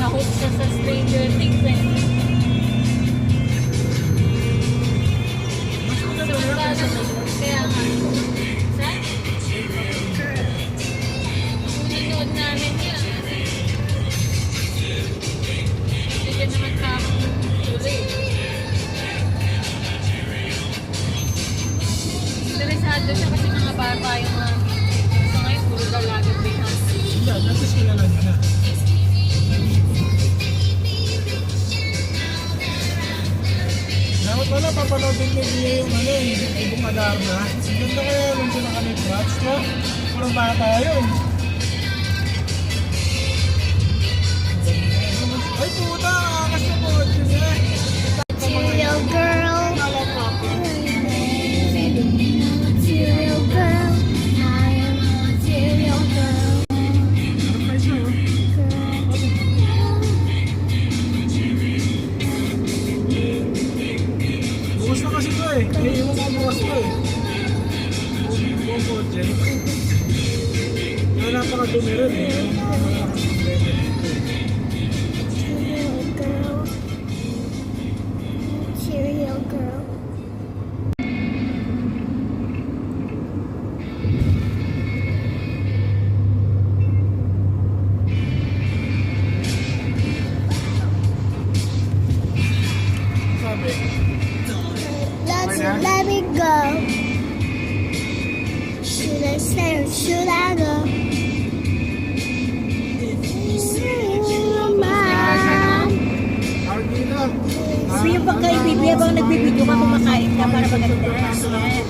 na-hook siya sa Stranger Things eh. Mas maganda yan kaysa sa Kaya nga. Unanood namin yan. Hindi ka naman tamang tuloy. Interesado siya kasi mga bata yung mga so ngayon puro dalagat binas. Yeah, that's kilala niya na. Dapat pala papanoodin niya niya yung ano yung ibong Adarna. Ganda kaya yung sila kami Prats, no? Parang bata yun. Ay puta, akas na po yun eh. Cereal girl. Cereal girl. I am a cereal girl. Ano pa siya, oh? Bukas na kasi to eh. Eh, iwan ko bukas to eh. Buko, Jay. Kaya napakadumi rin eh. Yung mga malakas ng bebe dito eh. Cereal girl. Cereal girl. Sabi, Let me go. Should I stay or should I go? tawag dito. Yung pagkaibibigay bang nagbibideo ka kumakain ka para maganda.